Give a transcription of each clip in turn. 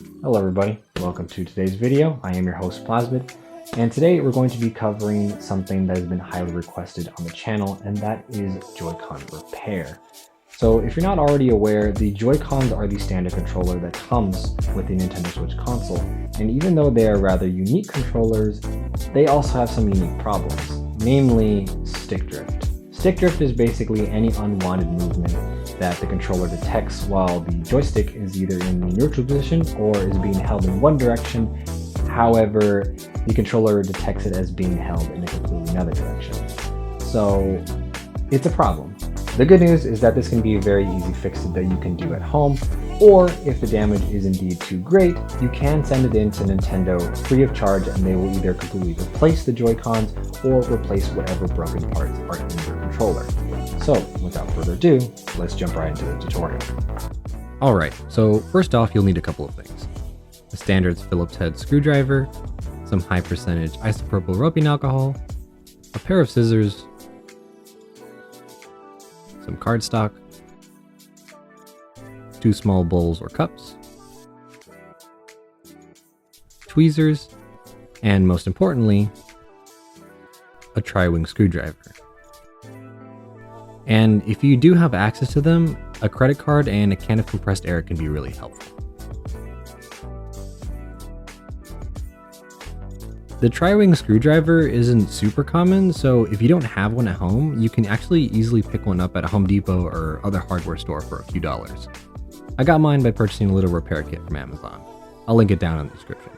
Hello everybody, welcome to today's video. I am your host Plasmid, and today we're going to be covering something that has been highly requested on the channel, and that is Joy-Con repair. So if you're not already aware, the Joy-Cons are the standard controller that comes with the Nintendo Switch console, and even though they are rather unique controllers, they also have some unique problems, namely stick drift. Stick drift is basically any unwanted movement that the controller detects while the joystick is either in the neutral position or is being held in one direction. However, the controller detects it as being held in a completely another direction. So it's a problem. The good news is that this can be a very easy fix that you can do at home, or if the damage is indeed too great, you can send it in to Nintendo free of charge and they will either completely replace the Joy-Cons or replace whatever broken parts are in your controller. So without further ado, let's jump right into the tutorial. Alright, so first off you'll need a couple of things. A standard Phillips head screwdriver, some high percentage isopropyl rubbing alcohol, a pair of scissors, some cardstock, 2 small bowls or cups, tweezers, and most importantly, a tri-wing screwdriver. And if you do have access to them, a credit card and a can of compressed air can be really helpful. The tri-wing screwdriver isn't super common, so if you don't have one at home, you can actually easily pick one up at a Home Depot or other hardware store for a few dollars. I got mine by purchasing a little repair kit from Amazon. I'll link it down in the description.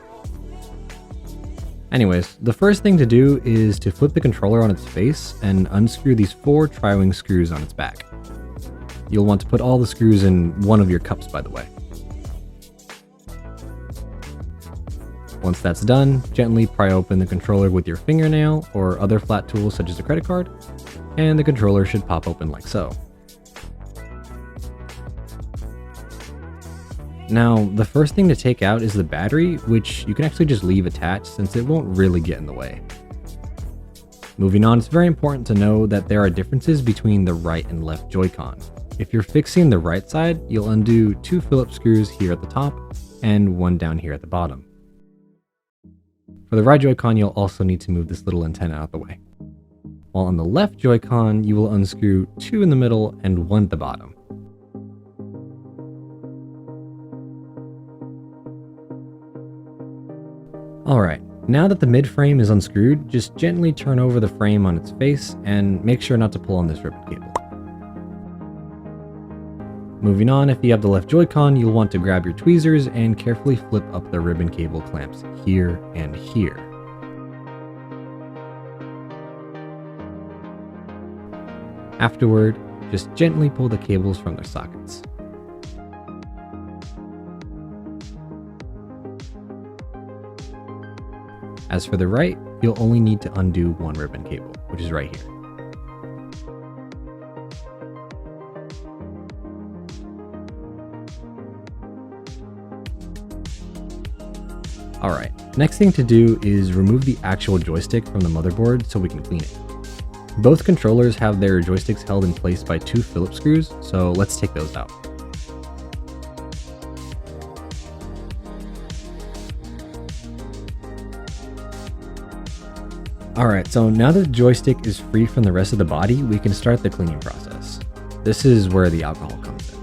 Anyways, the first thing to do is to flip the controller on its face and unscrew these 4 tri-wing screws on its back. You'll want to put all the screws in one of your cups, by the way. Once that's done, gently pry open the controller with your fingernail or other flat tools such as a credit card, and the controller should pop open like so. Now, the first thing to take out is the battery, which you can actually just leave attached since it won't really get in the way. Moving on, it's very important to know that there are differences between the right and left Joy-Con. If you're fixing the right side, you'll undo 2 Phillips screws here at the top and 1 down here at the bottom. For the right Joy-Con, you'll also need to move this little antenna out of the way. While on the left Joy-Con, you will unscrew 2 in the middle and 1 at the bottom. Alright, now that the mid frame is unscrewed, just gently turn over the frame on its face and make sure not to pull on this ribbon cable. Moving on, if you have the left Joy-Con, you'll want to grab your tweezers and carefully flip up the ribbon cable clamps here and here. Afterward, just gently pull the cables from their sockets. As for the right, you'll only need to undo 1 ribbon cable, which is right here. Alright, next thing to do is remove the actual joystick from the motherboard so we can clean it. Both controllers have their joysticks held in place by 2 Phillips screws, so let's take those out. Alright, so now that the joystick is free from the rest of the body, we can start the cleaning process. This is where the alcohol comes in.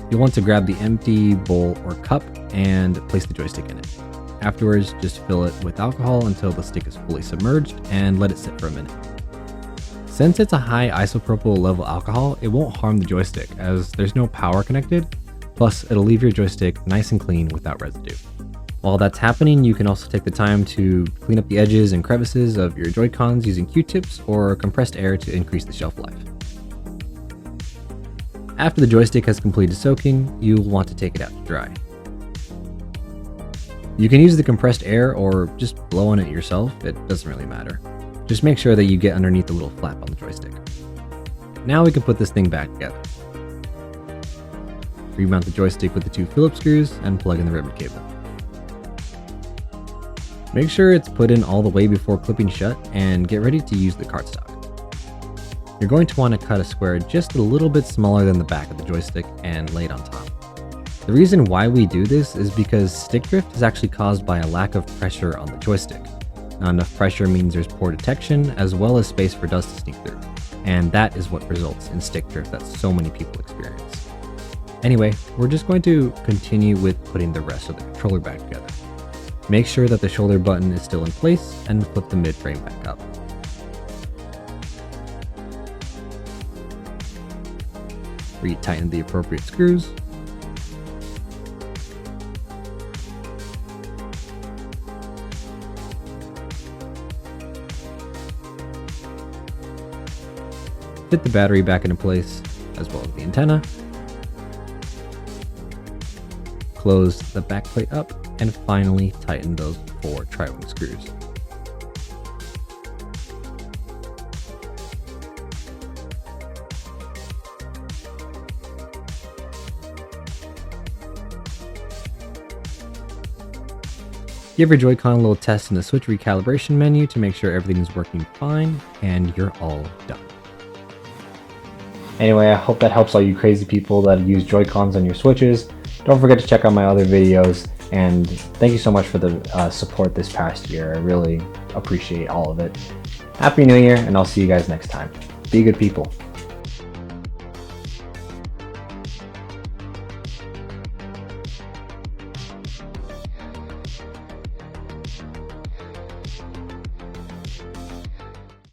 You'll want to grab the empty bowl or cup and place the joystick in it. Afterwards, just fill it with alcohol until the stick is fully submerged and let it sit for a minute. Since it's a high isopropyl level alcohol, it won't harm the joystick as there's no power connected, plus it'll leave your joystick nice and clean without residue. While that's happening, you can also take the time to clean up the edges and crevices of your Joy-Cons using Q-tips or compressed air to increase the shelf life. After the joystick has completed soaking, you'll want to take it out to dry. You can use the compressed air or just blow on it yourself, it doesn't really matter. Just make sure that you get underneath the little flap on the joystick. Now we can put this thing back together. Remount the joystick with the 2 Phillips screws and plug in the ribbon cable. Make sure it's put in all the way before clipping shut and get ready to use the cardstock. You're going to want to cut a square just a little bit smaller than the back of the joystick and lay it on top. The reason why we do this is because stick drift is actually caused by a lack of pressure on the joystick. Not enough pressure means there's poor detection as well as space for dust to sneak through, and that is what results in stick drift that so many people experience. Anyway, we're just going to continue with putting the rest of the controller back together. Make sure that the shoulder button is still in place and flip the mid frame back up. Retighten the appropriate screws. Fit the battery back into place, as well as the antenna. Close the back plate up, and finally tighten those 4 tri-wing screws. Give your Joy-Con a little test in the switch recalibration menu to make sure everything is working fine, and you're all done. Anyway, I hope that helps all you crazy people that use Joy-Cons on your Switches. Don't forget to check out my other videos, and thank you so much for the support this past year. I really appreciate all of it. Happy New Year, and I'll see you guys next time. Be good people.